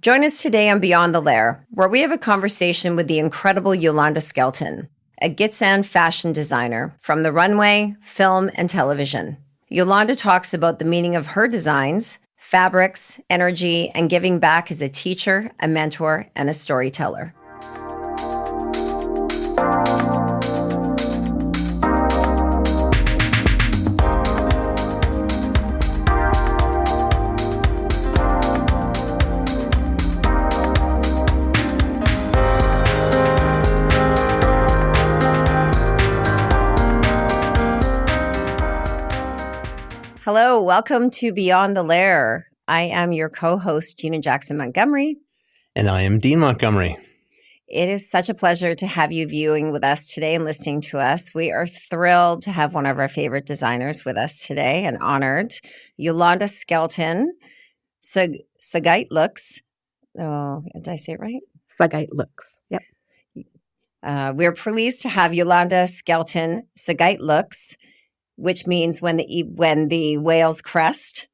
Join us today on Beyond the Lair, where we have a conversation with the incredible Yolonda Skelton, a Gitxsan fashion designer from the runway, film, and television. Yolonda talks about the meaning of her designs, fabrics, energy, and giving back as a teacher, a mentor, and a storyteller. Hello, welcome to Beyond the Lair. I am your co-host, Gina Jackson Montgomery. And I am Dean Montgomery. It is such a pleasure to have you viewing with us today and listening to us. We are thrilled to have one of our favorite designers with us today and honored, Yolonda Skelton Sugiit Lukxs. Oh, did I say it right? Sug-iit-looks. Yep. We're pleased to have Yolonda Skelton Sugiit Lukxs, which means when the whales crest,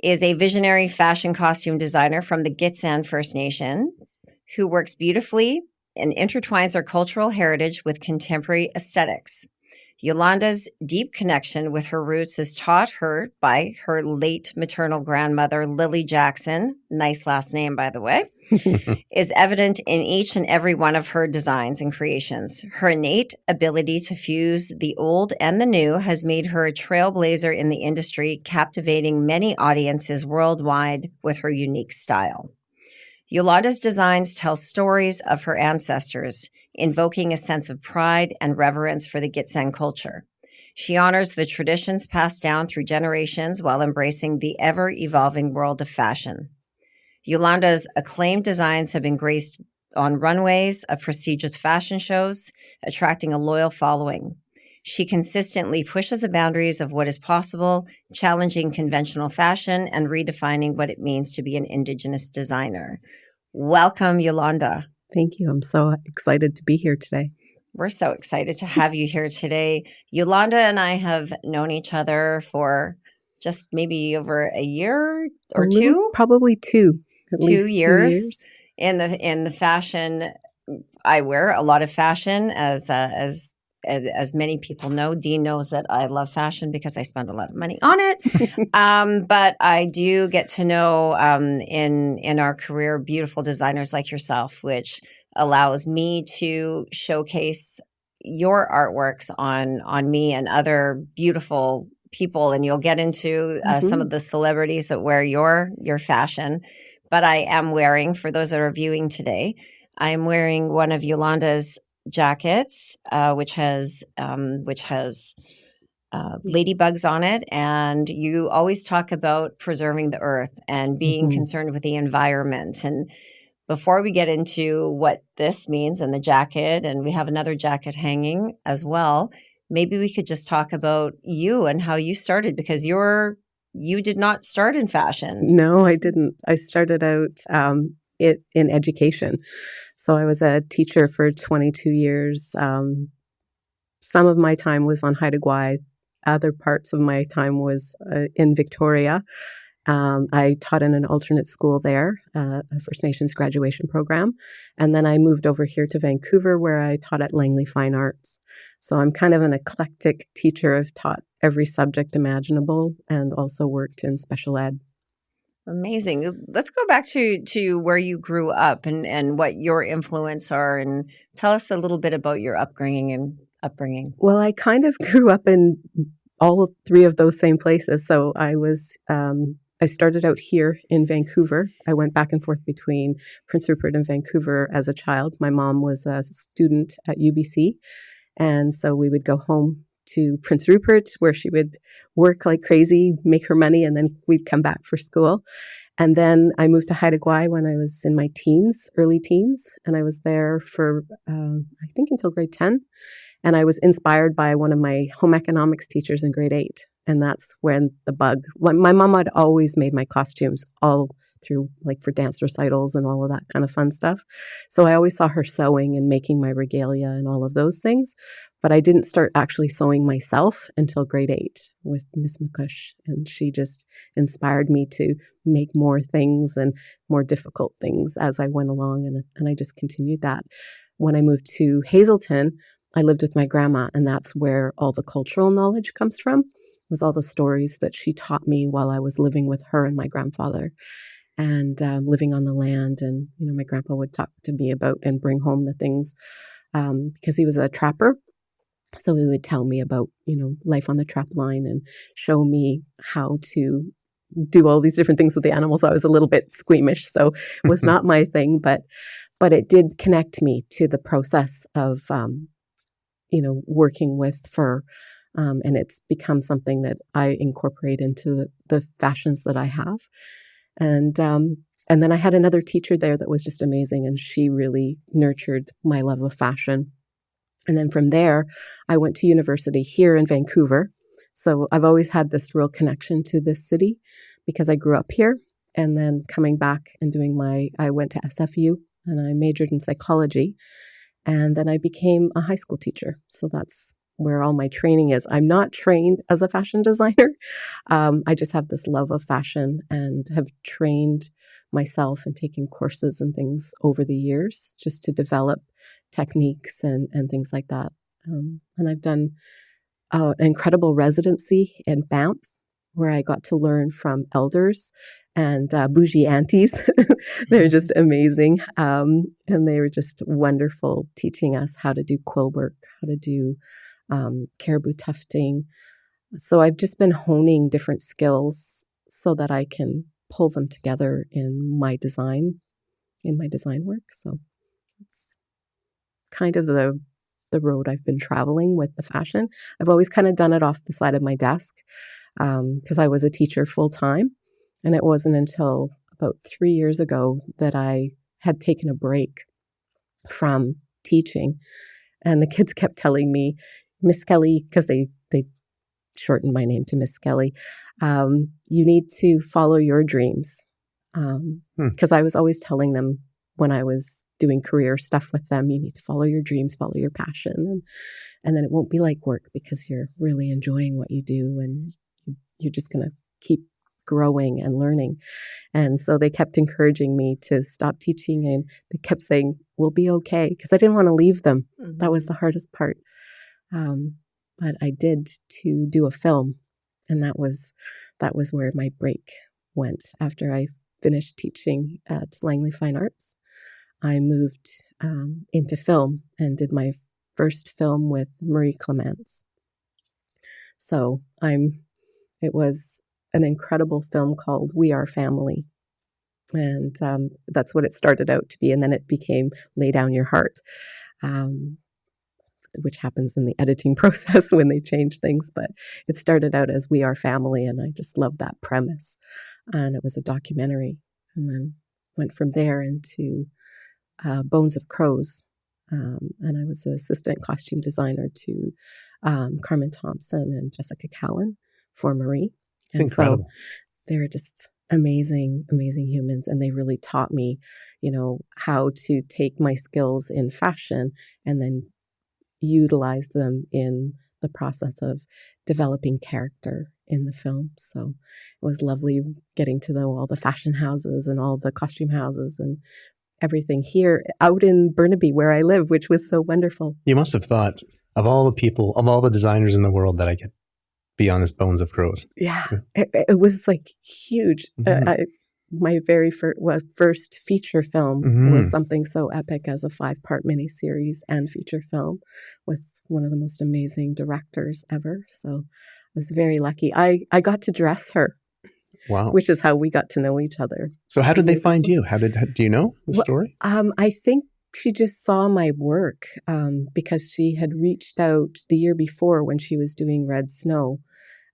is a visionary fashion costume designer from the Gitxsan First Nations who works beautifully and intertwines her cultural heritage with contemporary aesthetics. Yolonda's deep connection with her roots is taught her by her late maternal grandmother, Lily Jackson, nice last name, by the way, is evident in each and every one of her designs and creations. Her innate ability to fuse the old and the new has made her a trailblazer in the industry, captivating many audiences worldwide with her unique style. Yolonda's designs tell stories of her ancestors, invoking a sense of pride and reverence for the Gitxsan culture. She honors the traditions passed down through generations while embracing the ever-evolving world of fashion. Yolonda's acclaimed designs have been graced on runways of prestigious fashion shows, attracting a loyal following. She consistently pushes the boundaries of what is possible, challenging conventional fashion and redefining what it means to be an Indigenous designer. Welcome, Yolonda. Thank you. I'm so excited to be here today. We're so excited to have you here today. Yolonda and I have known each other for just maybe over a year or two? Probably two. At least 2 years. In the fashion. I wear a lot of fashion as many people know. Dean knows that I love fashion because I spend a lot of money on it. But I do get to know in our career beautiful designers like yourself, which allows me to showcase your artworks on me and other beautiful people. And you'll get into some of the celebrities that wear your fashion. But I am wearing, for those that are viewing today, I'm wearing one of Yolonda's jackets, which has ladybugs on it. And you always talk about preserving the earth and being concerned with the environment. And before we get into what this means and the jacket, and we have another jacket hanging as well, maybe we could just talk about you and how you started, because you did not start in fashion. No, I didn't. I started out in education. So I was a teacher for 22 years. Some of my time was on Haida Gwaii. Other parts of my time was in Victoria. I taught in an alternate school there, a First Nations graduation program. And then I moved over here to Vancouver, where I taught at Langley Fine Arts. So I'm kind of an eclectic teacher. I've taught every subject imaginable and also worked in special ed. Amazing. Let's go back to where you grew up and what your influence are, and tell us a little bit about your upbringing. Well, I kind of grew up in all three of those same places. So I started out here in Vancouver. I went back and forth between Prince Rupert and Vancouver as a child. My mom was a student at UBC. And so we would go home to Prince Rupert, where she would work like crazy, make her money, and then we'd come back for school. And then I moved to Haida Gwaii when I was in my early teens, and I was there for, I think, until grade 10. And I was inspired by one of my home economics teachers in grade 8. And that's when my mom had always made my costumes all through like for dance recitals and all of that kind of fun stuff. So I always saw her sewing and making my regalia and all of those things. But I didn't start actually sewing myself until grade 8 with Miss McCush. And she just inspired me to make more things and more difficult things as I went along. And I just continued that. When I moved to Hazelton, I lived with my grandma, and that's where all the cultural knowledge comes from, was all the stories that she taught me while I was living with her and my grandfather and living on the land. And, you know, my grandpa would talk to me about and bring home the things because he was a trapper. So he would tell me about, you know, life on the trap line and show me how to do all these different things with the animals. I was a little bit squeamish, so it was not my thing, but it did connect me to the process of, you know, working with fur. And it's become something that I incorporate into the fashions that I have. And then I had another teacher there that was just amazing, and she really nurtured my love of fashion. And then from there, I went to university here in Vancouver. So I've always had this real connection to this city because I grew up here. And then coming back and I went to SFU and I majored in psychology. And then I became a high school teacher. So that's where all my training is. I'm not trained as a fashion designer. I just have this love of fashion and have trained myself and taken courses and things over the years just to develop techniques and things like that. And I've done an incredible residency in Banff where I got to learn from elders and bougie aunties. They're just amazing. And they were just wonderful teaching us how to do quill work, how to do caribou tufting. So I've just been honing different skills so that I can pull them together in my design work. So it's kind of the road I've been traveling with the fashion. I've always kind of done it off the side of my desk because I was a teacher full time. And it wasn't until about 3 years ago that I had taken a break from teaching. And the kids kept telling me, Miss Kelly, because they shortened my name to Miss Kelly, you need to follow your dreams. Because I was always telling them when I was doing career stuff with them, you need to follow your dreams, follow your passion. And then it won't be like work because you're really enjoying what you do and you're just going to keep growing and learning. And so they kept encouraging me to stop teaching, and they kept saying, we'll be okay, because I didn't want to leave them. Mm-hmm. That was the hardest part. But I did to do a film, and that was where my break went. After I finished teaching at Langley Fine Arts, I moved into film and did my first film with Marie Clements. So it was an incredible film called We Are Family. And that's what it started out to be. And then it became Lay Down Your Heart, which happens in the editing process when they change things. But it started out as We Are Family, and I just loved that premise. And it was a documentary. And then went from there into Bones of Crows. And I was an assistant costume designer to Carmen Thompson and Jessica Callan for Marie. And incredible. So they're just amazing, amazing humans. And they really taught me, how to take my skills in fashion and then utilize them in the process of developing character in the film. So it was lovely getting to know all the fashion houses and all the costume houses and everything here out in Burnaby where I live, which was so wonderful. You must have thought of all the people, of all the designers in the world that I could be on this Bones of Crows. Yeah. It was like huge. Mm-hmm. My very first feature film was something so epic as a 5-part miniseries and feature film with one of the most amazing directors ever. So I was very lucky. I got to dress her. Wow. Which is how we got to know each other. So how did they find you? Do you know the story? I think she just saw my work because she had reached out the year before when she was doing Red Snow.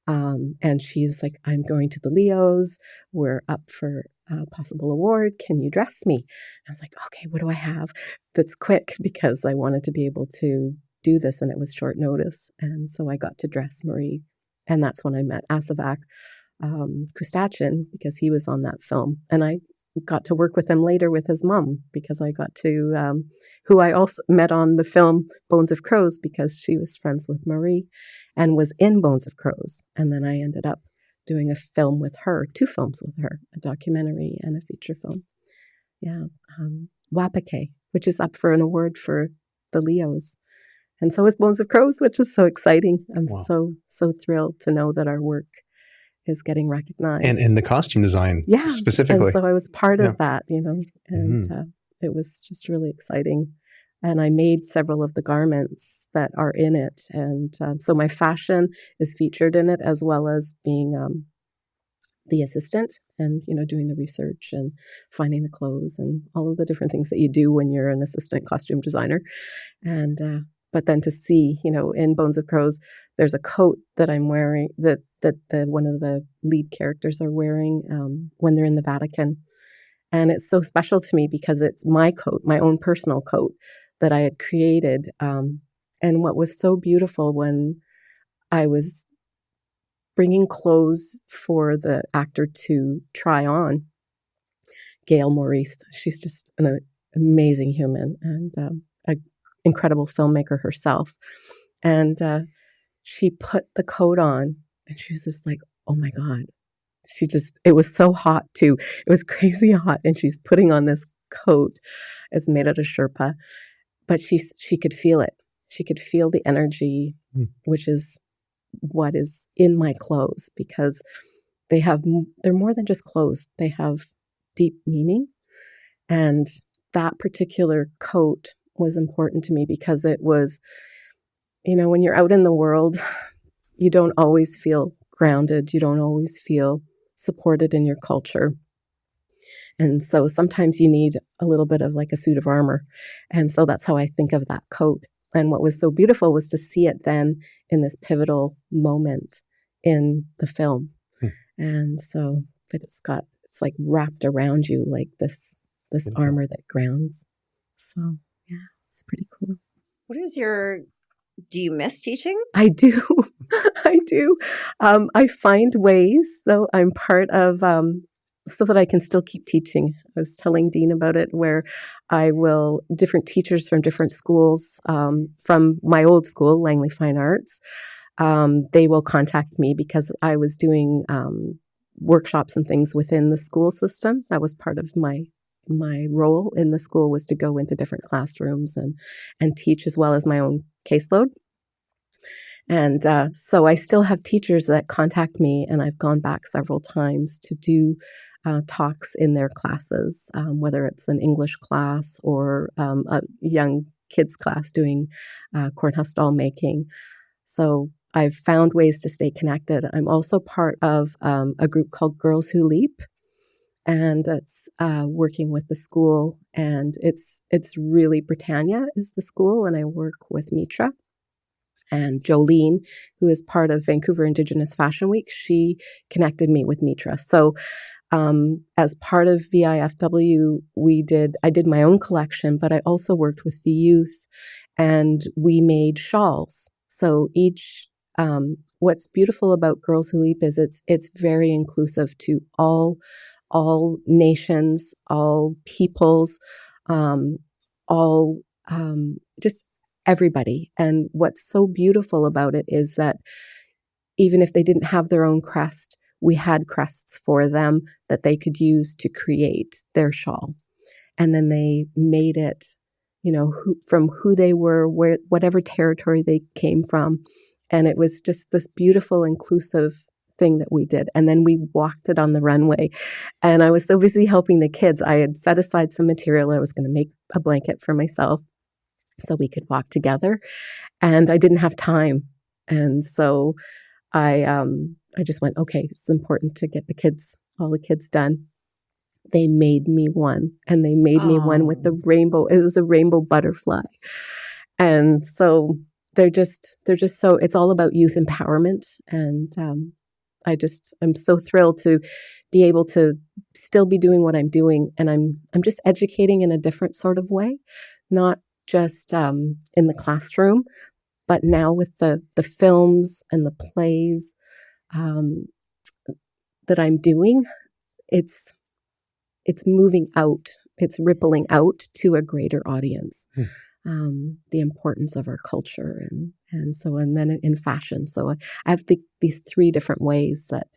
And she's like, I'm going to the Leos. We're up for a possible award. Can you dress me? I was like, okay, what do I have that's quick? Because I wanted to be able to do this, and it was short notice. And so I got to dress Marie. And that's when I met Asavak Kustachin, because he was on that film. And I got to work with him later with his mom, because I got to, who I also met on the film Bones of Crows, because she was friends with Marie and was in Bones of Crows. And then I ended up doing a film with her, 2 films with her, a documentary and a feature film. Yeah. Wapake, which is up for an award for the Leos. And so is Bones of Crows, which is so exciting. I'm so thrilled to know that our work is getting recognized. And the costume design specifically. And so I was part of that, and it was just really exciting. And I made several of the garments that are in it. And so my fashion is featured in it, as well as being the assistant and, doing the research and finding the clothes and all of the different things that you do when you're an assistant costume designer. And but then to see, in Bones of Crows, there's a coat that I'm wearing that one of the lead characters are wearing when they're in the Vatican. And it's so special to me because it's my coat, my own personal coat that I had created. And what was so beautiful when I was bringing clothes for the actor to try on, Gail Maurice, she's just an amazing human and an incredible filmmaker herself. And she put the coat on and she was just like, oh my God. It was so hot too. It was crazy hot. And she's putting on this coat. It's made out of Sherpa, but she could feel it. She could feel the energy, which is what is in my clothes, because they're more than just clothes. They have deep meaning. And that particular coat was important to me because it was, when you're out in the world, you don't always feel grounded. You don't always feel supported in your culture. And so sometimes you need a little bit of like a suit of armor. And so that's how I think of that coat. And what was so beautiful was to see it then in this pivotal moment in the film. And so it's like wrapped around you like this armor that grounds. So yeah, it's pretty cool. Do you miss teaching? I do. I do. I find ways, though I'm part of, so that I can still keep teaching. I was telling Dean about it, where different teachers from different schools, from my old school, Langley Fine Arts, they will contact me because I was doing workshops and things within the school system. That was part of my role in the school, was to go into different classrooms and teach, as well as my own caseload. And so I still have teachers that contact me, and I've gone back several times to do talks in their classes, whether it's an English class or a young kids class doing courthouse doll making. So I've found ways to stay connected. I'm also part of a group called Girls Who Leap, and it's working with the school, and it's really Britannia is the school, and I work with Mitra. And Jolene, who is part of Vancouver Indigenous Fashion Week, she connected me with Mitra. So as part of VIFW, I did my own collection, but I also worked with the youth, and we made shawls. So what's beautiful about Girls Who Leap is it's very inclusive to all nations, all peoples, just everybody. And what's so beautiful about it is that even if they didn't have their own crest, we had crests for them that they could use to create their shawl. And then they made it, from who they were, whatever territory they came from. And it was just this beautiful, inclusive thing that we did. And then we walked it on the runway. And I was so busy helping the kids. I had set aside some material. I was going to make a blanket for myself so we could walk together. And I didn't have time. And so I just went, okay, it's important to get all the kids done. They made me one, and they made me one with the rainbow. It was a rainbow butterfly. And so they're just so, it's all about youth empowerment. And I'm so thrilled to be able to still be doing what I'm doing. And I'm just educating in a different sort of way, not just in the classroom, but now with the films and the plays that I'm doing. it's moving out, it's rippling out to a greater audience. The importance of our culture and then in fashion. So I have these three different ways that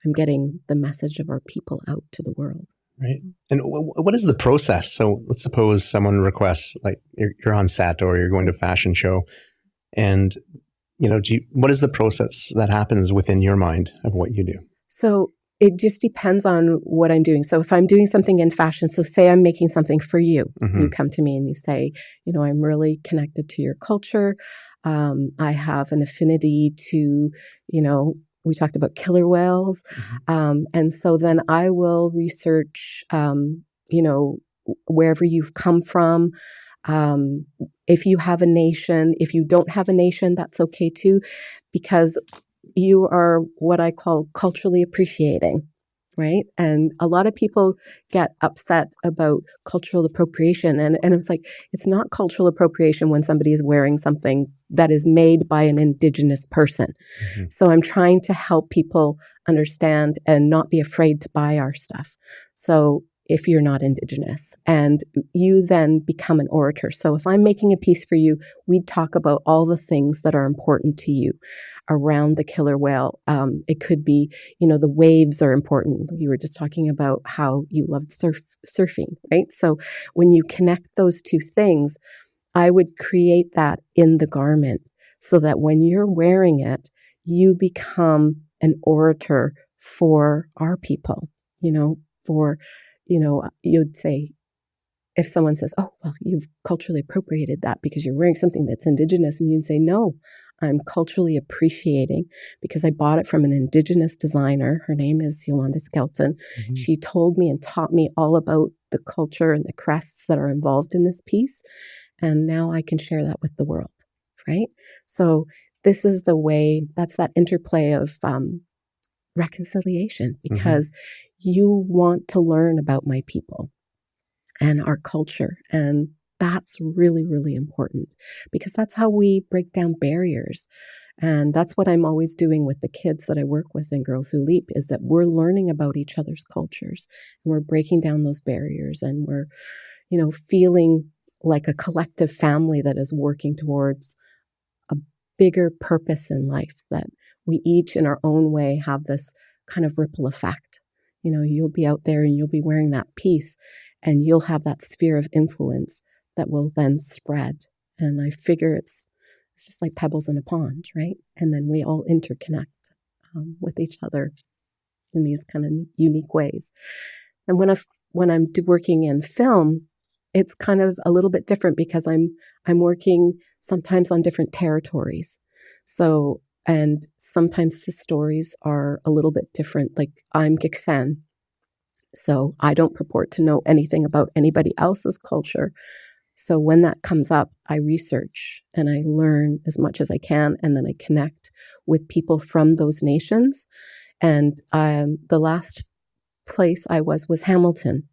I'm getting the message of our people out to the world. Right. And what is the process? So let's suppose someone requests, like you're on set or you're going to a fashion show, and what is the process that happens within your mind of what you do? So it just depends on what I'm doing. So if I'm doing something in fashion, so say I'm making something for you, you come to me and you say, I'm really connected to your culture. I have an affinity to, we talked about killer whales. And so then I will research, wherever you've come from. If you have a nation, if you don't have a nation, that's okay too, because you are what I call culturally appreciating, right? And a lot of people get upset about cultural appropriation. And it's like, it's not cultural appropriation when somebody is wearing something that is made by an Indigenous person. So I'm trying to help people understand and not be afraid to buy our stuff. So if you're not Indigenous, and you then become an orator. So if I'm making a piece for you, we talk about all the things that are important to you around the killer whale. It could be, the waves are important. You were just talking about how you loved surfing, right? So when you connect those two things, I would create that in the garment so that when you're wearing it, you become an orator for our people, you'd say, if someone says, oh, well, you've culturally appropriated that because you're wearing something that's Indigenous, and you'd say, no, I'm culturally appreciating because I bought it from an Indigenous designer. Her name is Yolonda Skelton. She told me and taught me all about the culture and the crests that are involved in this piece. And now I can share that with the world, right? So this is the way, that's that interplay of reconciliation, because you want to learn about my people and our culture. And that's really, really important because that's how we break down barriers. And that's what I'm always doing with the kids that I work with in Girls Who Leap, is that we're learning about each other's cultures and we're breaking down those barriers, and we're, feeling like a collective family that is working towards a bigger purpose in life, that we each in our own way have this kind of ripple effect. You'll be out there and you'll be wearing that piece and you'll have that sphere of influence that will then spread. And I figure it's just like pebbles in a pond, right? And then we all interconnect with each other in these kind of unique ways. And when I'm working in film, it's kind of a little bit different because I'm working sometimes on different territories. So, and sometimes the stories are a little bit different. Like I'm Gitxsan, so I don't purport to know anything about anybody else's culture. So when that comes up, I research and I learn as much as I can, and then I connect with people from those nations. And the last place I was Hamilton.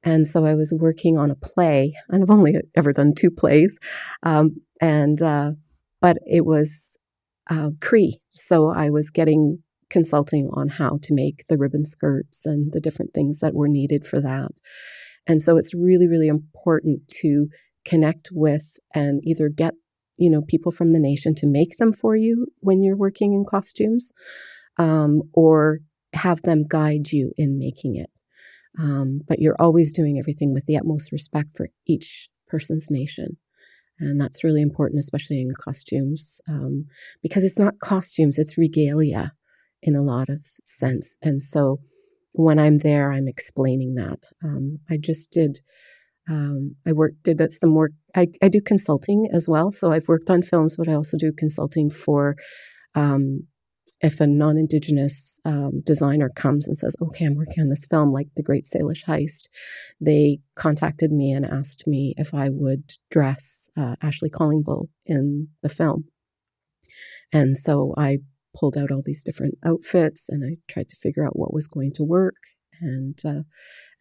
And so I was working on a play, and I've only ever done 2 plays. But it was Cree. So I was getting consulting on how to make the ribbon skirts and the different things that were needed for that. And so it's really, really important to connect with and either get, people from the nation to make them for you when you're working in costumes, or have them guide you in making it. But you're always doing everything with the utmost respect for each person's nation. And that's really important, especially in costumes, because it's not costumes, it's regalia in a lot of sense. And so when I'm there, I'm explaining that. I just did some work. I do consulting as well. So I've worked on films, but I also do consulting for, if a non-Indigenous designer comes and says, okay, I'm working on this film, like The Great Salish Heist, they contacted me and asked me if I would dress Ashley Collingbull in the film. And so I pulled out all these different outfits and I tried to figure out what was going to work. And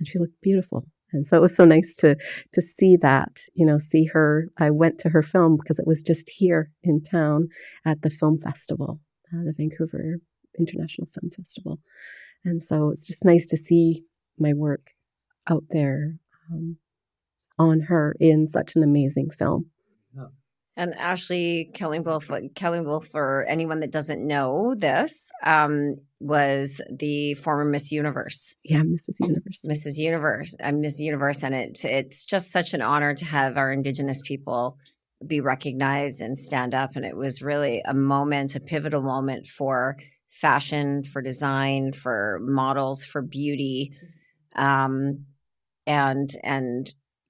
she looked beautiful. And so it was so nice to see that, see her. I went to her film because it was just here in town at the film festival. The Vancouver International Film Festival. And so it's just nice to see my work out there on her in such an amazing film. And Ashley Kelly-Wolf, for anyone that doesn't know this, was the former Miss Universe. Yeah, Mrs. Universe. Mrs. Universe. Miss Universe. And it's just such an honor to have our Indigenous people be recognized and stand up. And it was really a pivotal moment for fashion, for design, for models, for beauty. And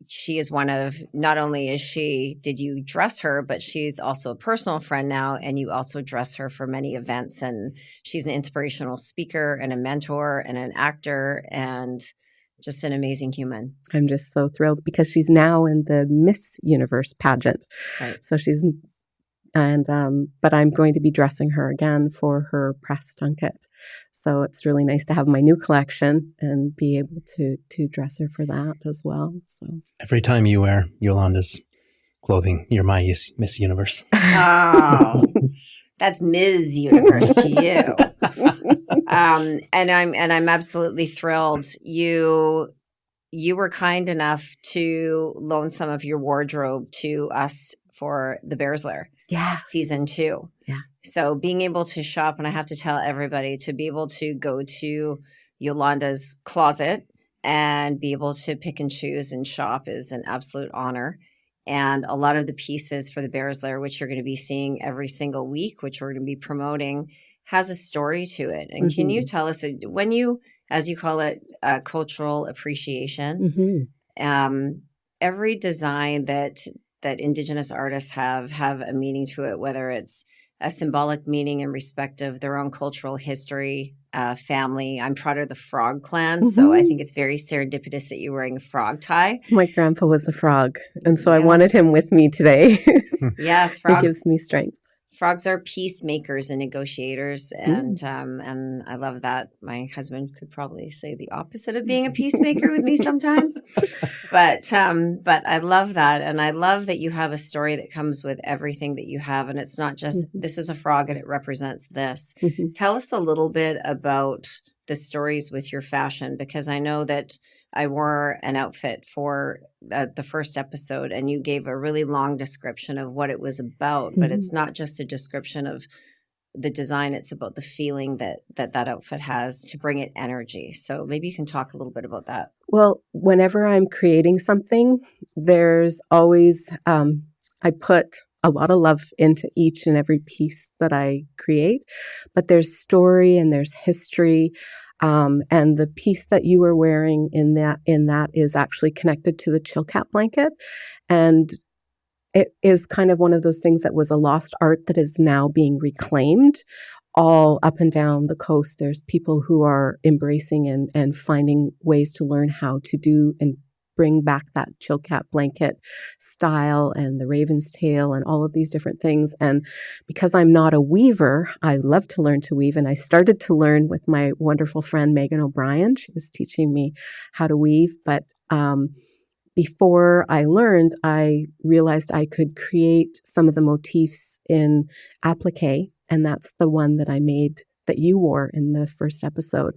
she is one of, not only did you dress her, but she's also a personal friend now, and you also dress her for many events. And she's an inspirational speaker and a mentor and an actor and just an amazing human. I'm just so thrilled because she's now in the Miss Universe pageant. Right. So but I'm going to be dressing her again for her press junket. So it's really nice to have my new collection and be able to dress her for that as well. So every time you wear Yolanda's clothing, you're my Miss Universe. Oh, that's Ms. Universe to you. And I'm absolutely thrilled. You were kind enough to loan some of your wardrobe to us for the Bears Lair. Yes. Season 2. Yeah. So being able to shop, and I have to tell everybody, to be able to go to Yolanda's closet and be able to pick and choose and shop is an absolute honor. And a lot of the pieces for the Bears Lair, which you're going to be seeing every single week, which we're going to be promoting, has a story to it. And can you tell us, when you, as you call it, cultural appreciation, every design that Indigenous artists have a meaning to it, whether it's a symbolic meaning in respect of their own cultural history, family. I'm proud of the Frog Clan, so I think it's very serendipitous that you're wearing a frog tie. My grandpa was a frog, and so I wanted him with me today. Yes, frogs. It gives me strength. Frogs are peacemakers and negotiators, and I love that. My husband could probably say the opposite of being a peacemaker with me sometimes, but I love that, and I love that you have a story that comes with everything that you have, and it's not just this is a frog and it represents this. Tell us a little bit about the stories with your fashion, because I know that I wore an outfit for the first episode, and you gave a really long description of what it was about, but it's not just a description of the design, it's about the feeling that outfit has to bring it energy. So maybe you can talk a little bit about that. Well, whenever I'm creating something, there's always, I put a lot of love into each and every piece that I create, but there's story and there's history. And the piece that you were wearing in that is actually connected to the chill cap blanket. And it is kind of one of those things that was a lost art that is now being reclaimed all up and down the coast. There's people who are embracing and finding ways to learn how to do and bring back that chill cap blanket style and the raven's tail and all of these different things. And because I'm not a weaver, I love to learn to weave. And I started to learn with my wonderful friend, Megan O'Brien. She was teaching me how to weave. But before I learned, I realized I could create some of the motifs in applique. And that's the one that I made that you wore in the first episode.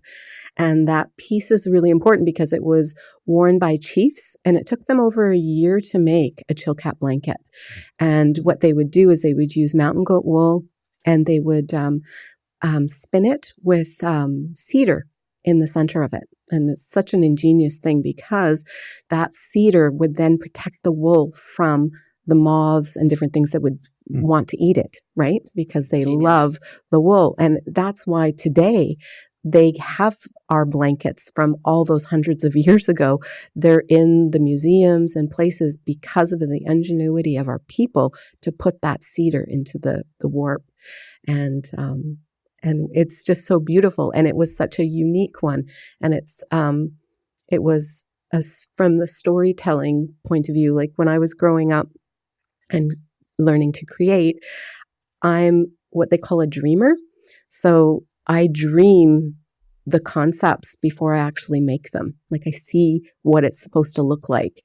And that piece is really important because it was worn by chiefs, and it took them over a year to make a chill cap blanket. And what they would do is they would use mountain goat wool, and they would spin it with cedar in the center of it. And it's such an ingenious thing because that cedar would then protect the wool from the moths and different things that would want to eat it, right? Because they love the wool. And that's why today they have our blankets from all those hundreds of years ago. They're in the museums and places because of the ingenuity of our people to put that cedar into the warp. And it's just so beautiful. And it was such a unique one. And it was from the storytelling point of view, like when I was growing up and learning to create, I'm what they call a dreamer. So I dream the concepts before I actually make them. Like I see what it's supposed to look like,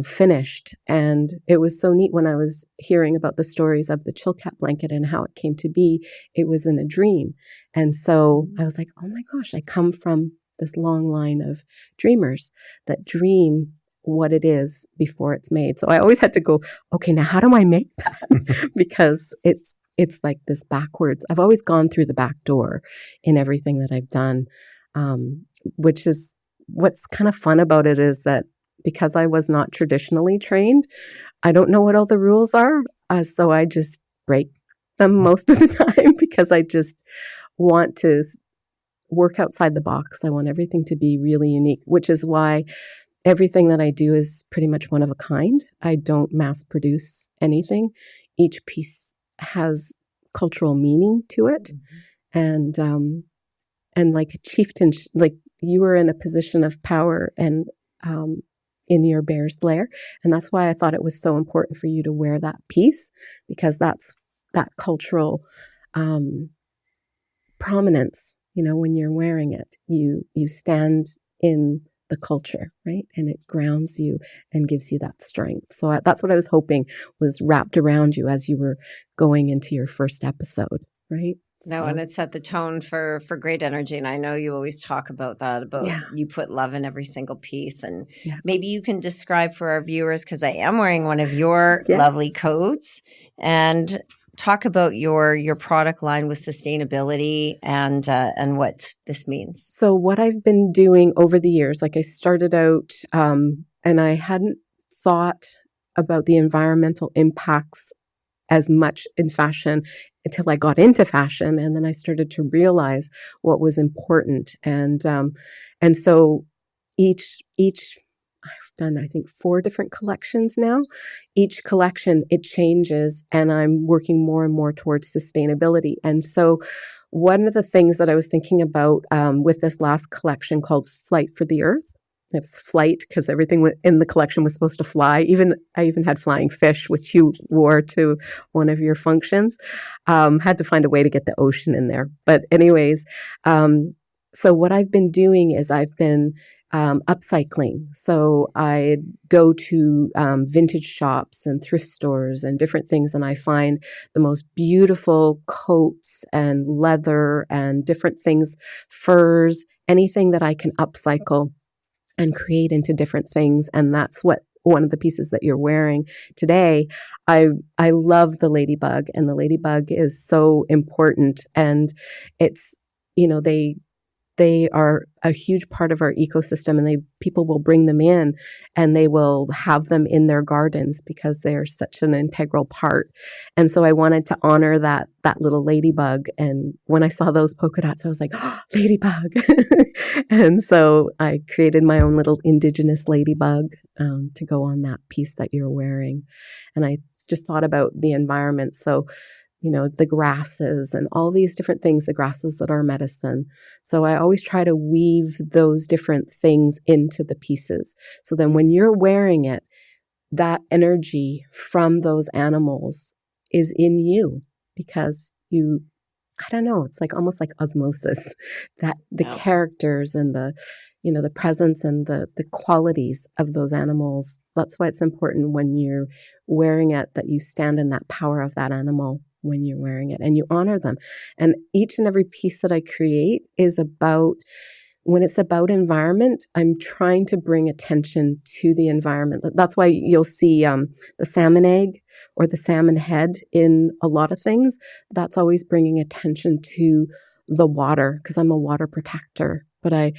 finished. And it was so neat when I was hearing about the stories of the chill cap blanket and how it came to be. It was in a dream. And so I was like, oh my gosh, I come from this long line of dreamers that dream what it is before it's made. So I always had to go, okay, now how do I make that? Because it's like this backwards. I've always gone through the back door in everything that I've done, which is what's kind of fun about it is that because I was not traditionally trained, I don't know what all the rules are. So I just break them most of the time because I just want to work outside the box. I want everything to be really unique, which is why everything that I do is pretty much one of a kind. I don't mass produce anything. Each piece has cultural meaning to it. Mm-hmm. And like a chieftain, like you were in a position of power and, in your bear's lair. And that's why I thought it was so important for you to wear that piece, because that's that cultural, prominence. You know, when you're wearing it, you stand in the culture, right? And it grounds you and gives you that strength. So that's what I was hoping was wrapped around you as you were going into your first episode, right? No, and it set the tone for great energy. And I know you always talk about that, you put love in every single piece. And maybe you can describe for our viewers, because I am wearing one of your lovely coats, and talk about your product line with sustainability and what this means. So what I've been doing over the years, like I started out, and I hadn't thought about the environmental impacts as much in fashion until I got into fashion. And then I started to realize what was important. And so each, I've done, I think, 4 different collections now. Each collection, it changes, and I'm working more and more towards sustainability. And so one of the things that I was thinking about with this last collection called Flight for the Earth, it's flight because everything in the collection was supposed to fly. I even had flying fish, which you wore to one of your functions. Had to find a way to get the ocean in there. But anyways, so what I've been doing is I've been upcycling. So I go to vintage shops and thrift stores and different things, and I find the most beautiful coats and leather and different things, furs, anything that I can upcycle and create into different things. And that's what one of the pieces that you're wearing today. I love the ladybug, and the ladybug is so important. And it's, you know, they are a huge part of our ecosystem, and people will bring them in and they will have them in their gardens because they're such an integral part. And so I wanted to honor that little ladybug. And when I saw those polka dots, I was like, oh, ladybug. And so I created my own little indigenous ladybug to go on that piece that you're wearing. And I just thought about the environment. So, you know, the grasses and all these different things, the grasses that are medicine. So I always try to weave those different things into the pieces. So then when you're wearing it, that energy from those animals is in you because I don't know, it's like almost like osmosis, that the characters and the presence and the qualities of those animals. That's why it's important when you're wearing it that you stand in that power of that animal when you're wearing it and you honor them. And each and every piece that I create is about, when it's about environment, I'm trying to bring attention to the environment. That's why you'll see the salmon egg or the salmon head in a lot of things. That's always bringing attention to the water because I'm a water protector. But I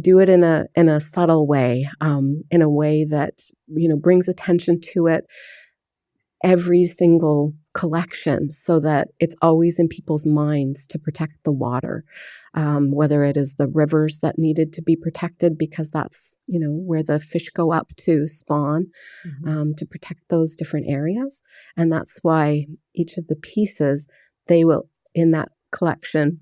do it in a subtle way, in a way that, you know, brings attention to it every single collection so that it's always in people's minds to protect the water, whether it is the rivers that needed to be protected because that's, you know, where the fish go up to spawn, to protect those different areas. And that's why each of the pieces, they will, in that collection,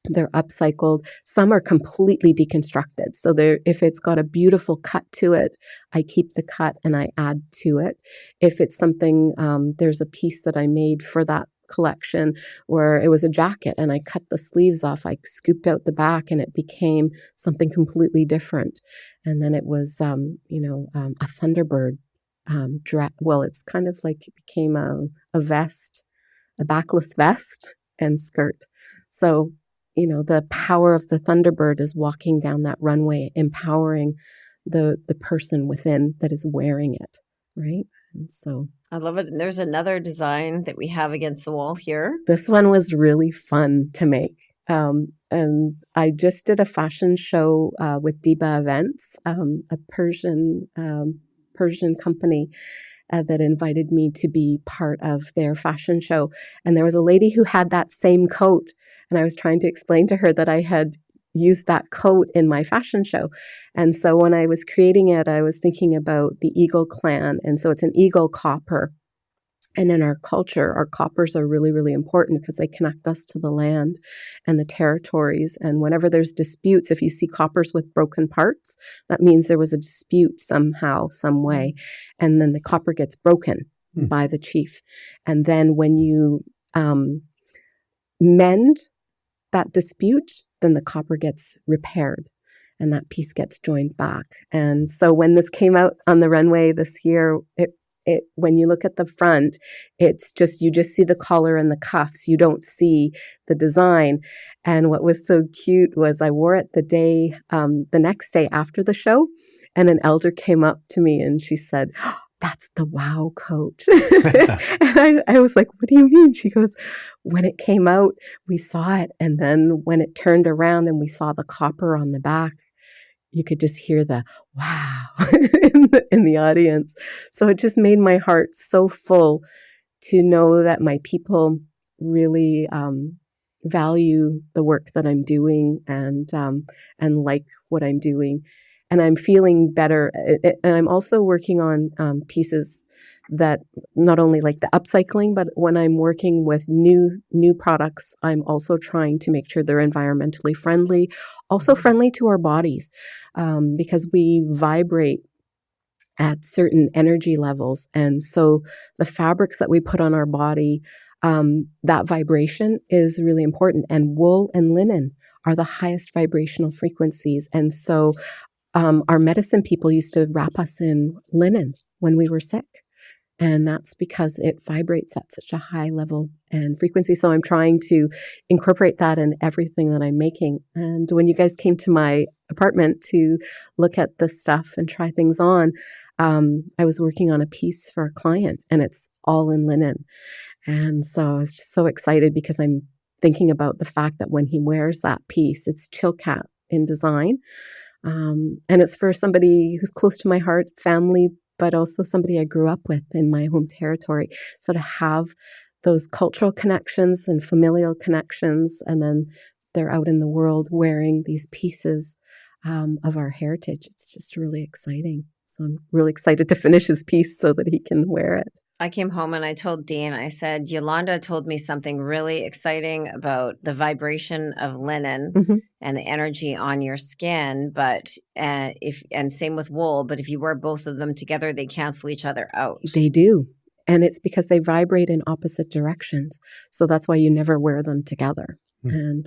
they're upcycled. Some are completely deconstructed. So if it's got a beautiful cut to it, I keep the cut and I add to it. If it's something, there's a piece that I made for that collection where it was a jacket and I cut the sleeves off. I scooped out the back and it became something completely different. And then it was, a Thunderbird dress. Well, it's kind of like it became a vest, a backless vest and skirt. So the power of the Thunderbird is walking down that runway, empowering the person within that is wearing it, right? And so I love it. And there's another design that we have against the wall here. this one was really fun to make. And I just did a fashion show with Diba Events, a Persian company that invited me to be part of their fashion show. And there was a lady who had that same coat. And I was trying to explain to her that I had used that coat in my fashion show. And so when I was creating it, I was thinking about the Eagle clan. And so it's an eagle copper. And in our culture, our coppers are really, really important because they connect us to the land and the territories. And whenever there's disputes, if you see coppers with broken parts, that means there was a dispute somehow, some way. And then the copper gets broken by the chief. And then when you mend that dispute, then the copper gets repaired and that piece gets joined back. And so when this came out on the runway this year, when you look at the front, it's just, you just see the collar and the cuffs. You don't see the design. And what was so cute was I wore it the next day after the show, and an elder came up to me and she said, "Oh, that's the wow coat." And I was like, "What do you mean?" She goes, "When it came out, we saw it. And then when it turned around and we saw the copper on the back, you could just hear the wow in the audience." So it just made my heart so full to know that my people really value the work that I'm doing and like what I'm doing. And I'm feeling better. And I'm also working on pieces that not only like the upcycling, but when I'm working with new products, I'm also trying to make sure they're environmentally friendly, also friendly to our bodies, because we vibrate at certain energy levels. And so the fabrics that we put on our body, that vibration is really important. And wool and linen are the highest vibrational frequencies. And so our medicine people used to wrap us in linen when we were sick. And that's because it vibrates at such a high level and frequency. So I'm trying to incorporate that in everything that I'm making. And when you guys came to my apartment to look at the stuff and try things on, I was working on a piece for a client and it's all in linen. And so I was just so excited because I'm thinking about the fact that when he wears that piece, it's Chilkat in design. And it's for somebody who's close to my heart, family, but also somebody I grew up with in my home territory. So to have those cultural connections and familial connections, and then they're out in the world wearing these pieces of our heritage, it's just really exciting. So I'm really excited to finish his piece so that he can wear it. I came home and I told Dean, I said, Yolanda told me something really exciting about the vibration of linen and the energy on your skin. But and same with wool. But if you wear both of them together, they cancel each other out. They do. And it's because they vibrate in opposite directions. So that's why you never wear them together. And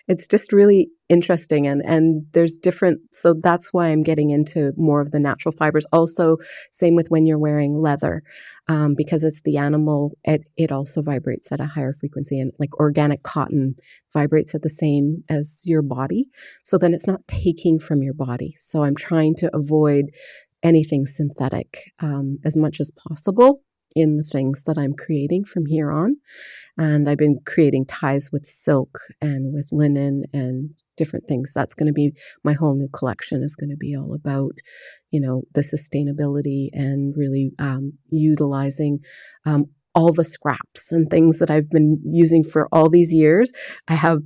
it's just really interesting. And there's different, so that's why I'm getting into more of the natural fibers. Also, same with when you're wearing leather, because it's the animal, it also vibrates at a higher frequency. And like organic cotton vibrates at the same as your body. So then it's not taking from your body. So I'm trying to avoid anything synthetic as much as possible in the things that I'm creating from here on. And I've been creating ties with silk and with linen and different things. That's going to be my whole new collection is going to be all about, the sustainability and really utilizing all the scraps and things that I've been using for all these years. I have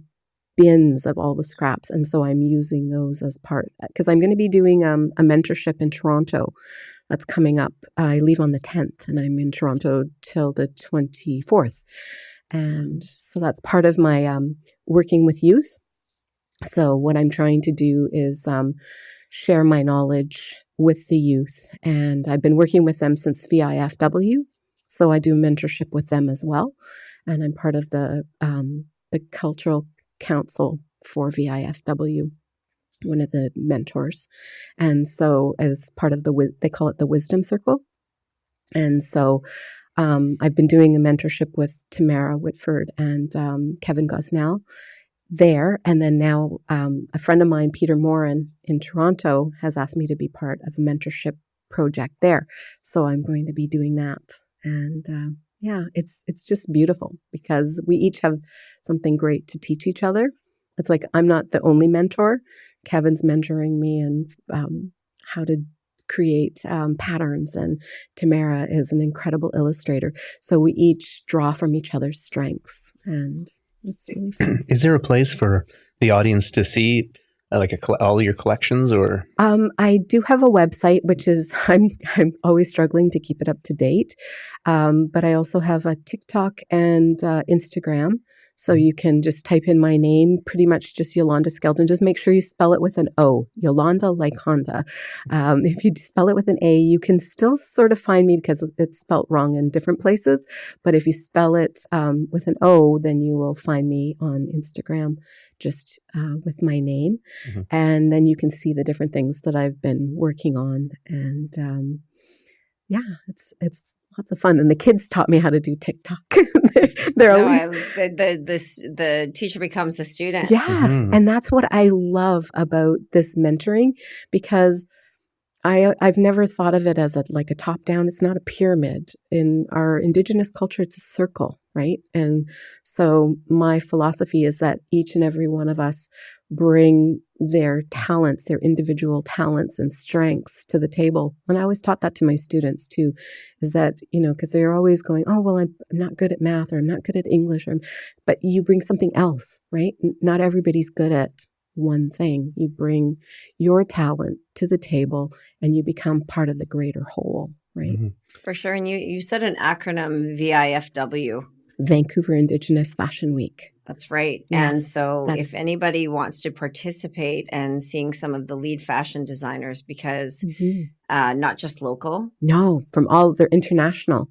bins of all the scraps. And so I'm using those as part, because I'm going to be doing a mentorship in Toronto that's coming up. I leave on the 10th and I'm in Toronto till the 24th. And so that's part of my working with youth. So what I'm trying to do is share my knowledge with the youth. And I've been working with them since VIFW. So I do mentorship with them as well. And I'm part of the cultural council for VIFW, one of the mentors. And so as part of they call it the wisdom circle. And so I've been doing a mentorship with Tamara Whitford and Kevin Gosnell there. And then now a friend of mine, Peter Morin in Toronto, has asked me to be part of a mentorship project there. So I'm going to be doing that. And yeah, it's just beautiful because we each have something great to teach each other. It's like I'm not the only mentor. Kevin's mentoring me and how to create patterns, and Tamara is an incredible illustrator. So we each draw from each other's strengths, and it's really fun. Is there a place for the audience to see all your collections, or? I do have a website, which is I'm always struggling to keep it up to date, but I also have a TikTok and Instagram. So you can just type in my name, pretty much just Yolonda Skelton. Just make sure you spell it with an O, Yolanda like Honda. If you spell it with an A, you can still sort of find me because it's spelt wrong in different places. But if you spell it with an O, then you will find me on Instagram just with my name. Mm-hmm. And then you can see the different things that I've been working on. And yeah, it's lots of fun. And the kids taught me how to do TikTok. They're always the teacher becomes the student. Yes. Mm-hmm. And that's what I love about this mentoring, because I've never thought of it as a top down. It's not a pyramid. In our Indigenous culture, it's a circle, right? And so my philosophy is that each and every one of us bring their talents, their individual talents and strengths to the table. And I always taught that to my students too, is that, because they're always going, oh, well, I'm not good at math, or I'm not good at English, but you bring something else, right? Not everybody's good at one thing. You bring your talent to the table and you become part of the greater whole, right? Mm-hmm. For sure. And you said an acronym, VIFW. Vancouver Indigenous Fashion Week. That's right. Yes, and so if anybody wants to participate and seeing some of the lead fashion designers, because mm-hmm. Not just local. No, they're international.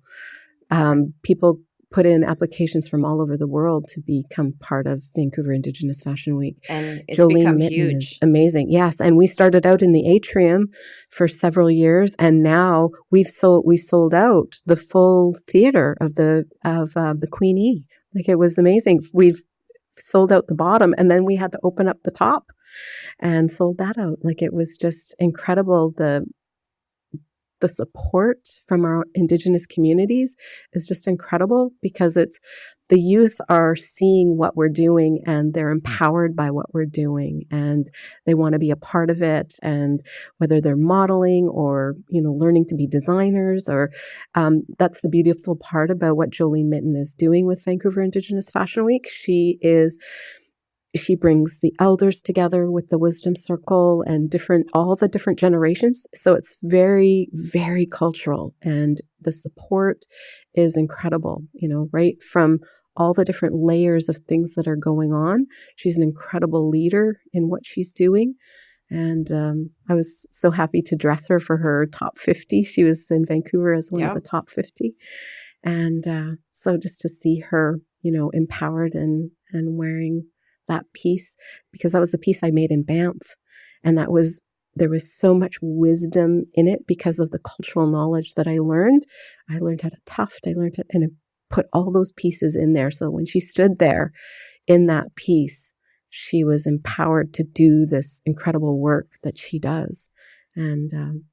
People put in applications from all over the world to become part of Vancouver Indigenous Fashion Week. And it's become huge. Amazing. Yes. And we started out in the atrium for several years, and now we sold out the full theater of the Queenie. It was amazing. We've sold out the bottom, and then we had to open up the top and sold that out. It was just incredible. The support from our Indigenous communities is just incredible, because the youth are seeing what we're doing and they're empowered by what we're doing, and they want to be a part of it. And whether they're modeling or, learning to be designers, or that's the beautiful part about what Jolene Mitten is doing with Vancouver Indigenous Fashion Week. She brings the elders together with the wisdom circle and all the different generations. So it's very, very cultural, and the support is incredible, right from all the different layers of things that are going on. She's an incredible leader in what she's doing. And I was so happy to dress her for her top 50. She was in Vancouver as one of the top 50. And so just to see her, empowered and wearing that piece, because that was the piece I made in Banff. And there was so much wisdom in it because of the cultural knowledge that I learned. I learned how to tuft. I put all those pieces in there. So when she stood there in that piece, she was empowered to do this incredible work that she does. And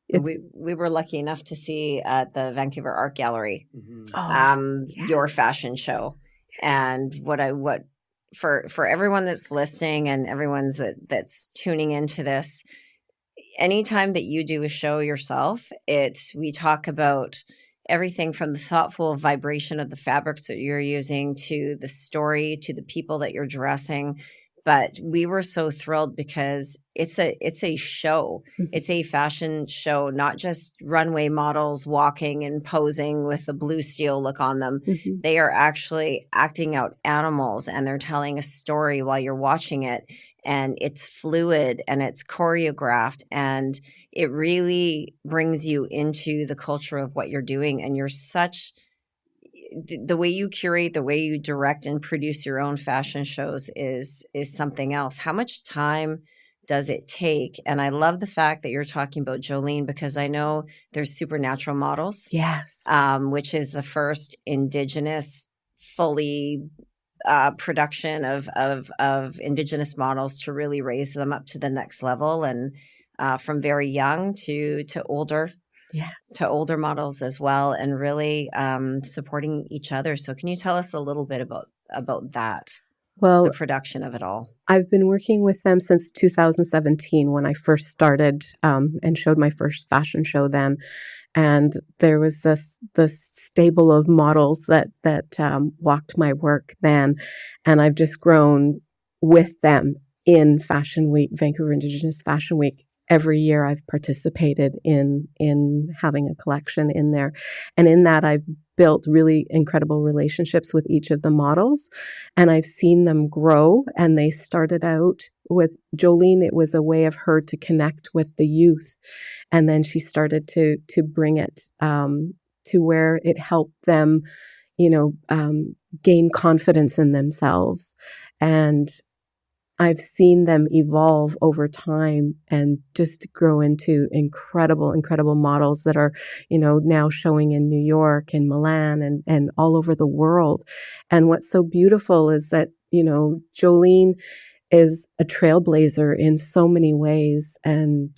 we were lucky enough to see at the Vancouver Art Gallery yes. your fashion show. And for everyone that's listening and everyone's that's tuning into this, anytime that you do a show yourself, we talk about everything from the thoughtful vibration of the fabrics that you're using to the story to the people that you're dressing. But we were so thrilled because it's a show. Mm-hmm. It's a fashion show, not just runway models walking and posing with a blue steel look on them. Mm-hmm. They are actually acting out animals, and they're telling a story while you're watching it. And it's fluid and it's choreographed, and it really brings you into the culture of what you're doing. And you're the way you curate, the way you direct and produce your own fashion shows is something else. How much time does it take? And I love the fact that you're talking about Jolene, because I know there's supernatural models. Yes. Which is the first Indigenous fully production of Indigenous models to really raise them up to the next level, and from very young to older. Yes. To older models as well, and really supporting each other. So can you tell us a little bit about that? Well, the production of it all. I've been working with them since 2017 when I first started and showed my first fashion show then. And there was this stable of models that walked my work then. And I've just grown with them in Fashion Week, Vancouver Indigenous Fashion Week. Every year I've participated in having a collection in there. And in that I've built really incredible relationships with each of the models, and I've seen them grow. And they started out with Jolene. It was a way of her to connect with the youth. And then she started to bring it, to where it helped them, gain confidence in themselves. And I've seen them evolve over time and just grow into incredible, incredible models that are, now showing in New York and Milan and all over the world. And what's so beautiful is that, Jolene is a trailblazer in so many ways, and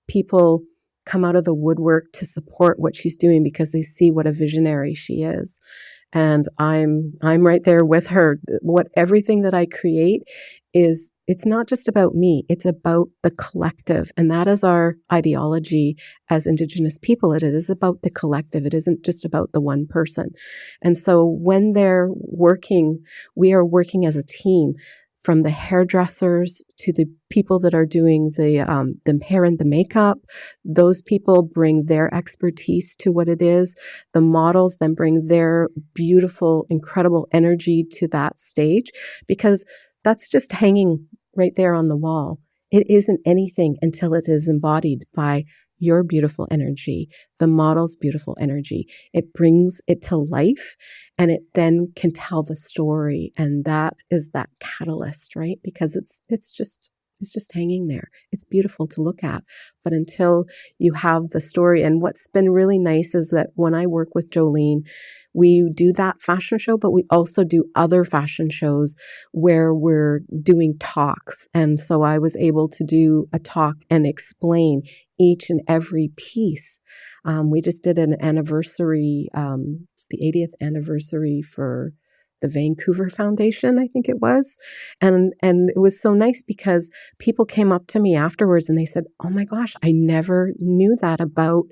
people come out of the woodwork to support what she's doing because they see what a visionary she is. And I'm right there with her. Everything that I create it's not just about me. It's about the collective. And that is our ideology as Indigenous people. It is about the collective. It isn't just about the one person. And so when they're working, we are working as a team, from the hairdressers to the people that are doing the hair and the makeup. Those people bring their expertise to what it is. The models then bring their beautiful, incredible energy to that stage, because that's just hanging right there on the wall. It isn't anything until it is embodied by your beautiful energy, the model's beautiful energy. It brings it to life, and it then can tell the story. And that is that catalyst, right? Because it's just hanging there. It's beautiful to look at. But until you have the story, and what's been really nice is that when I work with Jolene, we do that fashion show, but we also do other fashion shows where we're doing talks. And so I was able to do a talk and explain each and every piece. We just did an anniversary, the 80th anniversary for the Vancouver Foundation, I think it was. And it was so nice because people came up to me afterwards and they said, "Oh my gosh, I never knew that about,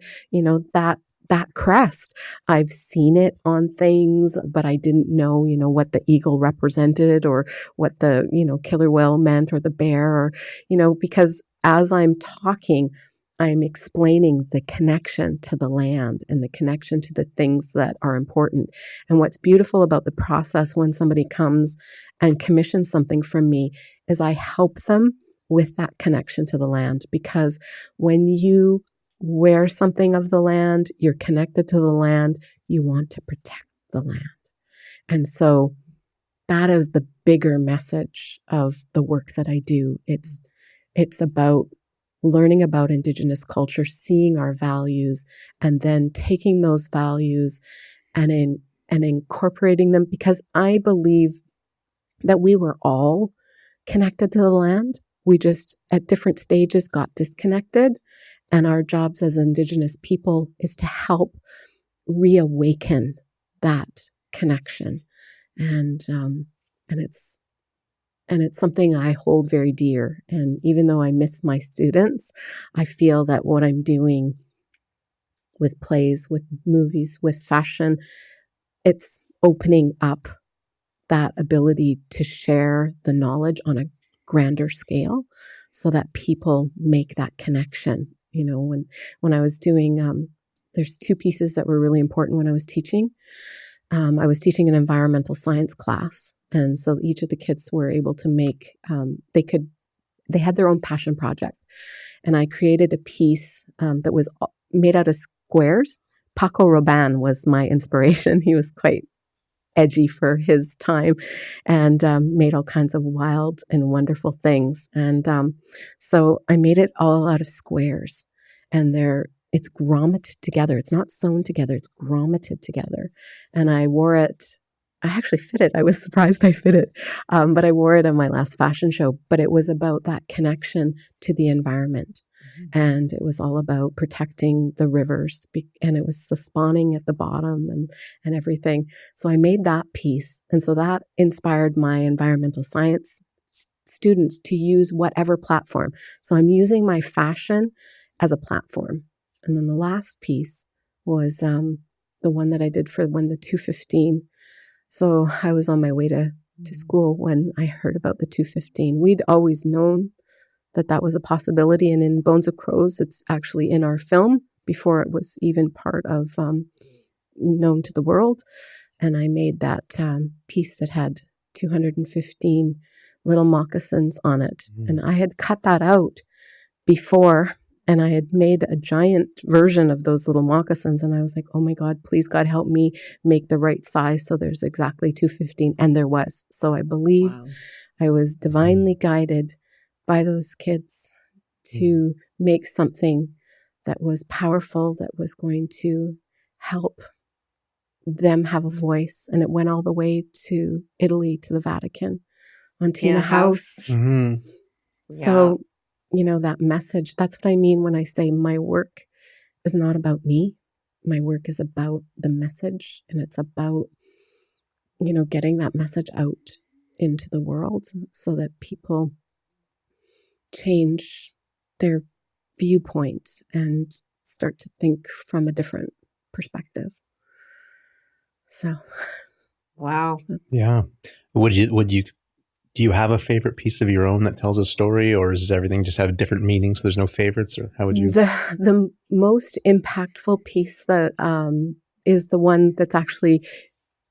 that crest. I've seen it on things, but I didn't know, what the eagle represented or what the, killer whale meant, or the bear, or, because as I'm talking, I'm explaining the connection to the land and the connection to the things that are important. And what's beautiful about the process when somebody comes and commissions something from me is I help them with that connection to the land, because when you wear something of the land, you're connected to the land, you want to protect the land. And so that is the bigger message of the work that I do. It's about learning about Indigenous culture, seeing our values, and then taking those values and incorporating them, because I believe that we were all connected to the land. We just, at different stages, got disconnected. And our jobs as Indigenous people is to help reawaken that connection. And it's something I hold very dear. And even though I miss my students, I feel that what I'm doing with plays, with movies, with fashion, it's opening up that ability to share the knowledge on a grander scale so that people make that connection. When I was doing, there's two pieces that were really important when I was teaching. I was teaching an environmental science class. And so each of the kids were able to make, they had their own passion project. And I created a piece that was made out of squares. Paco Rabanne was my inspiration. He was quite edgy for his time, and made all kinds of wild and wonderful things. And so I made it all out of squares, and it's grommeted together. It's not sewn together. It's grommeted together. And I wore it. I actually fit it. I was surprised I fit it. But I wore it on my last fashion show. But it was about that connection to the environment. Mm-hmm. And it was all about protecting the rivers. And it was the spawning at the bottom and everything. So I made that piece. And so that inspired my environmental science students to use whatever platform. So I'm using my fashion as a platform. And then the last piece was the one that I did for when the 215. So I was on my way to school when I heard about the 215. We'd always known that was a possibility. And in Bones of Crows, it's actually in our film before it was even part of known to the world. And I made that piece that had 215 little moccasins on it. Mm. And I had cut that out before, and I had made a giant version of those little moccasins. And I was like, oh my God, please God, help me make the right size so there's exactly 215. And there was. So I believe I was divinely guided by those kids to make something that was powerful, that was going to help them have a voice. And it went all the way to Italy, to the Vatican, on Tina House. Mm-hmm. So, that message, that's what I mean when I say my work is not about me. My work is about the message, and it's about, getting that message out into the world so that people change their viewpoint and start to think from a different perspective. So, wow. Yeah. Do you have a favorite piece of your own that tells a story, or does everything just have different meanings? So there's no favorites, or how would you? The most impactful piece that is the one that's actually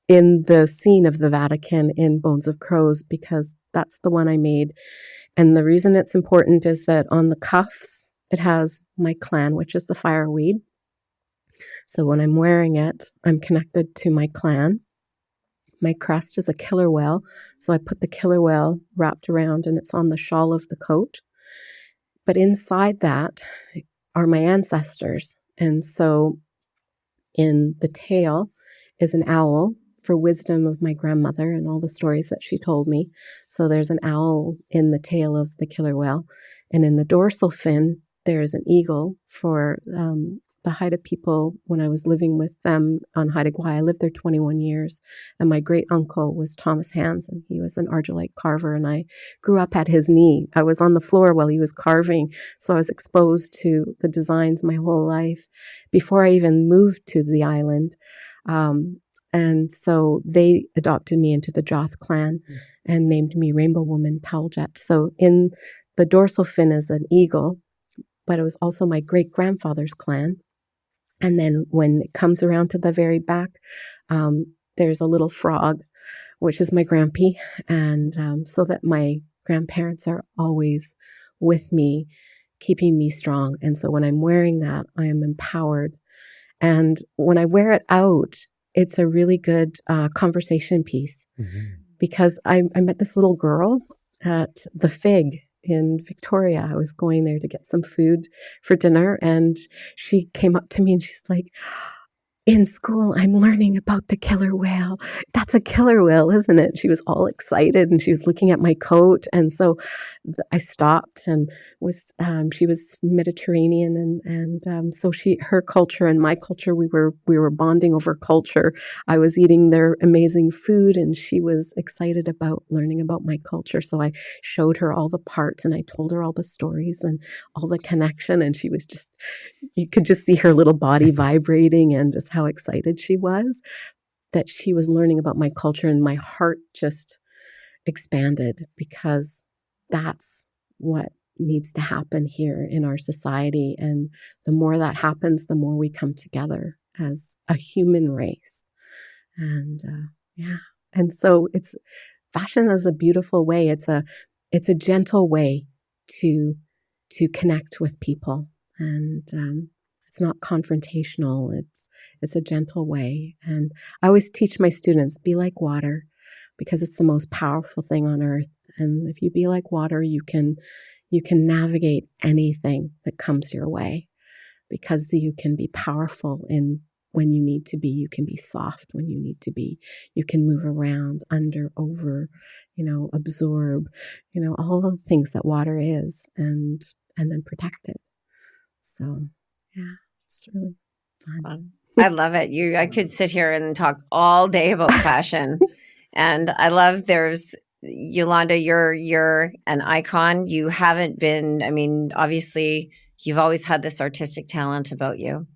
in the scene of the Vatican in Bones of Crows, because that's the one I made. And the reason it's important is that on the cuffs, it has my clan, which is the fireweed. So when I'm wearing it, I'm connected to my clan. My crest is a killer whale. So I put the killer whale wrapped around, and it's on the shawl of the coat. But inside that are my ancestors. And so in the tail is an owl for wisdom of my grandmother and all the stories that she told me. So there's an owl in the tail of the killer whale. And in the dorsal fin, there's an eagle for the Haida people when I was living with them on Haida Gwaii. I lived there 21 years. And my great uncle was Thomas Hansen. He was an argillite carver, and I grew up at his knee. I was on the floor while he was carving. So I was exposed to the designs my whole life before I even moved to the island. And so they adopted me into the Joth clan and named me Rainbow Woman Poweljet. So in the dorsal fin is an eagle, but it was also my great-grandfather's clan. And then when it comes around to the very back, there's a little frog, which is my grampy. And so that my grandparents are always with me, keeping me strong. And so when I'm wearing that, I am empowered. And when I wear it out, it's a really good conversation piece. Mm-hmm. Because I met this little girl at the Fig in Victoria. I was going there to get some food for dinner, and she came up to me and she's like, in school, I'm learning about the killer whale. That's a killer whale, isn't it? She was all excited, and she was looking at my coat. And so I stopped, and she was Mediterranean. And so her culture and my culture, we were bonding over culture. I was eating their amazing food, and she was excited about learning about my culture. So I showed her all the parts, and I told her all the stories and all the connection. And she was you could just see her little body vibrating, and just how excited she was that she was learning about my culture. And my heart just expanded, because that's what needs to happen here in our society. And the more that happens, the more we come together as a human race. And and so fashion is a beautiful way. It's a gentle way to connect with people. And It's not confrontational. It's a gentle way. And I always teach my students, be like water, because it's the most powerful thing on earth. And if you be like water, you can navigate anything that comes your way, because you can be powerful in when you need to be. You can be soft when you need to be. You can move around, under, over, absorb, all those things that water is, and then protect it. So, yeah, it's really fun. I love it. I could sit here and talk all day about fashion. And I love Yolanda, you're an icon. You haven't been, obviously you've always had this artistic talent about you.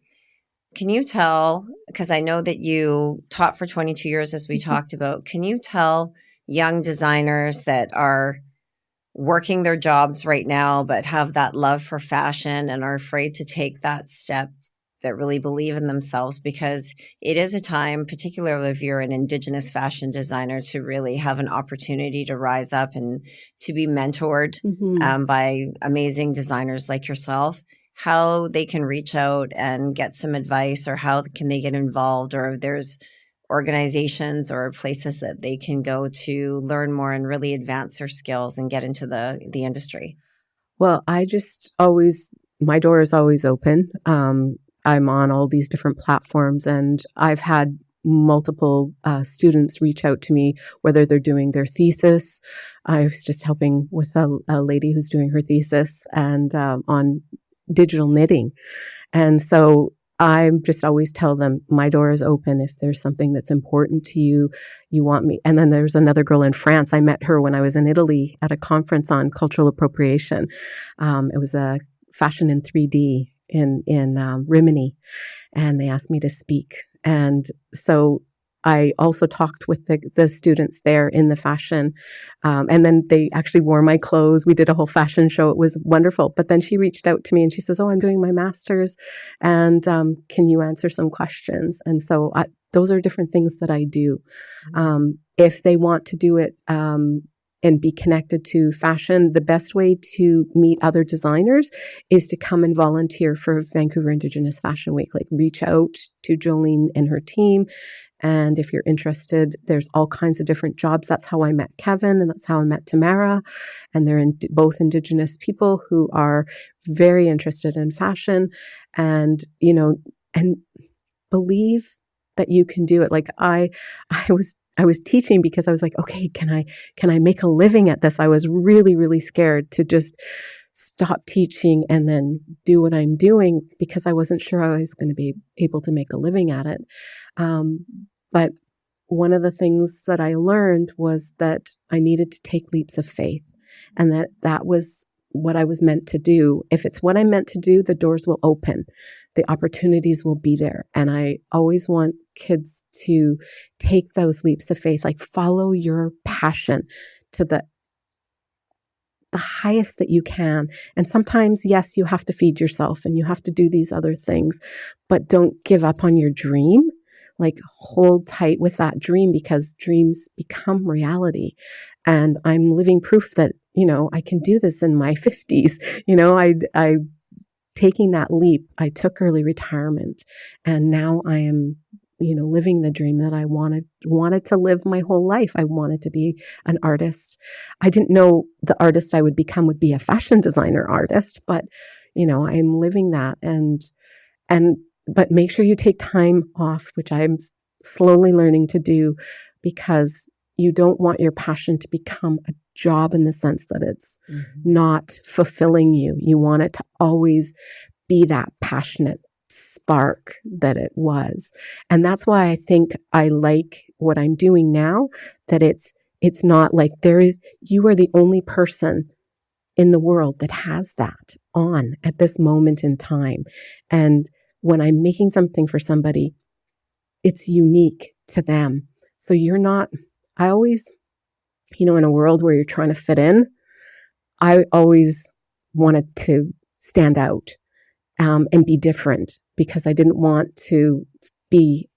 Can you tell, because I know that you taught for 22 years, as we talked about, can you tell young designers that are working their jobs right now, but have that love for fashion and are afraid to take that step, that really believe in themselves? Because it is a time, particularly if you're an Indigenous fashion designer, to really have an opportunity to rise up and to be mentored by amazing designers like yourself, how they can reach out and get some advice, or how can they get involved, or if there's organizations or places that they can go to learn more and really advance their skills and get into the industry. Well, my door is always open. I'm on all these different platforms, and I've had multiple students reach out to me, whether they're doing their thesis. I was just helping with a lady who's doing her thesis and on digital knitting. And so I just always tell them, my door is open. If there's something that's important to you, you want me. And then there's another girl in France. I met her when I was in Italy at a conference on cultural appropriation. It was a fashion in 3D in Rimini, and they asked me to speak. And so I also talked with the students there in the fashion. And then they actually wore my clothes. We did a whole fashion show. It was wonderful. But then she reached out to me and she says, I'm doing my master's, and can you answer some questions? And so those are different things that I do. If they want to do it, and be connected to fashion, the best way to meet other designers is to come and volunteer for Vancouver Indigenous Fashion Week. Like, reach out to Jolene and her team. And if you're interested, there's all kinds of different jobs. That's how I met Kevin, and that's how I met Tamara. And they're both Indigenous people who are very interested in fashion, and, and believe that you can do it. Like I was teaching because I was like, okay, can I make a living at this? I was really, really scared to just stop teaching and then do what I'm doing, because I wasn't sure I was going to be able to make a living at it. But one of the things that I learned was that I needed to take leaps of faith, and that was what I was meant to do. If it's what I'm meant to do, the doors will open. The opportunities will be there. And I always want kids to take those leaps of faith, like follow your passion to the highest that you can. And sometimes, yes, you have to feed yourself and you have to do these other things, but don't give up on your dream. Like, hold tight with that dream, because dreams become reality. And I'm living proof that, I can do this in my 50s. I taking that leap, I took early retirement, and now I am, living the dream that I wanted to live my whole life. I wanted to be an artist. I didn't know the artist I would become would be a fashion designer artist, but, I'm living that. But make sure you take time off, which I'm slowly learning to do, because you don't want your passion to become a job in the sense that it's not fulfilling you. You want it to always be that passionate spark that it was. And that's why I think I like what I'm doing now, that it's not like you are the only person in the world that has that on at this moment in time. And when I'm making something for somebody, it's unique to them. So I always, in a world where you're trying to fit in, I always wanted to stand out and be different, because I didn't want to be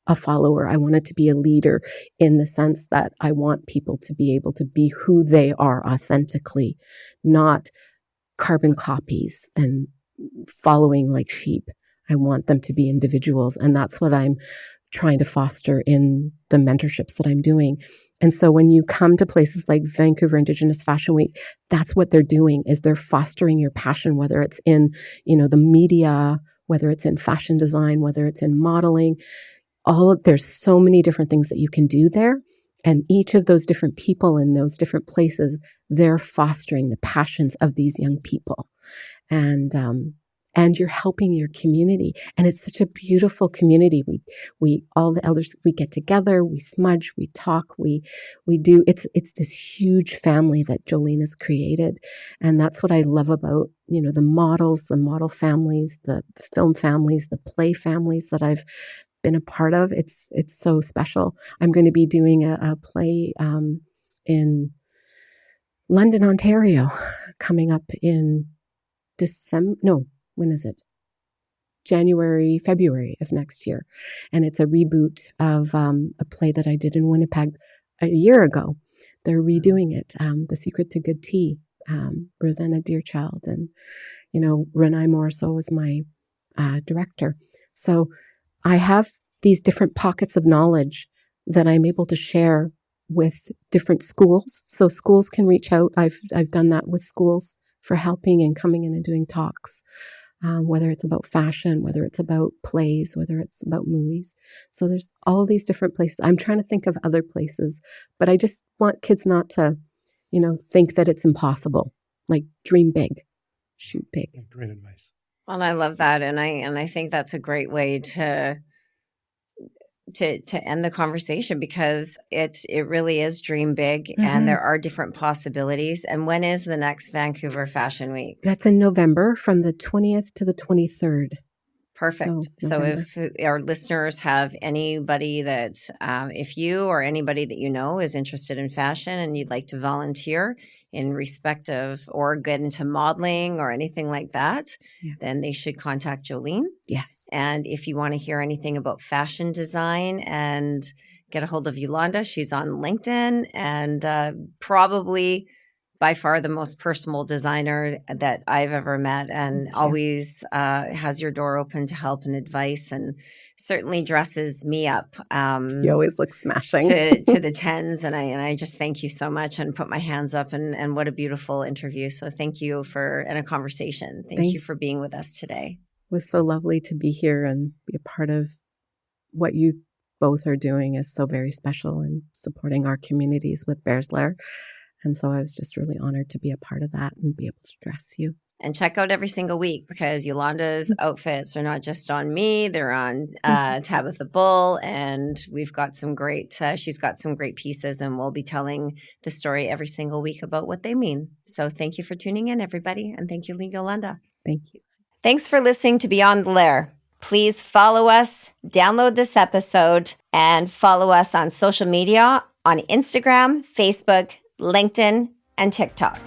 a follower. I wanted to be a leader, in the sense that I want people to be able to be who they are authentically, not carbon copies and following like sheep. I want them to be individuals. And that's what I'm trying to foster in the mentorships that I'm doing. And so when you come to places like Vancouver Indigenous Fashion Week, that's what they're doing, is they're fostering your passion, whether it's in, the media, whether it's in fashion design, whether it's in modeling, there's so many different things that you can do there. And each of those different people in those different places, they're fostering the passions of these young people. And you're helping your community. And it's such a beautiful community. We all the elders, we get together, we smudge, we talk, we do, it's this huge family that Jolene has created. And that's what I love about, the models, the model families, the film families, the play families that I've been a part of. It's so special. I'm going to be doing a play, in London, Ontario, coming up in when is it? February of next year. And it's a reboot of a play that I did in Winnipeg a year ago. They're redoing it, The Secret to Good Tea, Rosanna Deerchild, and, Renai Morso was my director. So I have these different pockets of knowledge that I'm able to share with different schools. So schools can reach out. I've done that with schools for helping and coming in and doing talks, whether it's about fashion, whether it's about plays, whether it's about movies. So there's all these different places. I'm trying to think of other places, but I just want kids not to, think that it's impossible. Like, dream big, shoot big. Great advice. Well, I love that. And I think that's a great way to end the conversation, because it really is dream big, and there are different possibilities. And when is the next Vancouver Fashion Week? That's in November, from the 20th to the 23rd. Perfect. So if our listeners have anybody that, if you or anybody that is interested in fashion and you'd like to volunteer in respect of or get into modeling or anything like that, then they should contact Jolene. Yes. And if you want to hear anything about fashion design and get a hold of Yolanda, she's on LinkedIn, and probably by far the most personable designer that I've ever met, and always has your door open to help and advice, and certainly dresses me up. You always look smashing. to the tens, and I just thank you so much and put my hands up, and what a beautiful interview. So thank you and a conversation. Thank you for being with us today. It was so lovely to be here and be a part of what you both are doing is so very special, and supporting our communities with Bears Lair. And so I was just really honored to be a part of that and be able to dress you. And check out every single week, because Yolanda's outfits are not just on me. They're on Tabitha Bull, and we've got some great, she's got some great pieces, and we'll be telling the story every single week about what they mean. So thank you for tuning in, everybody. And thank you, Yolanda. Thank you. Thanks for listening to Beyond the Lair. Please follow us, download this episode, and follow us on social media on Instagram, Facebook, LinkedIn, and TikTok.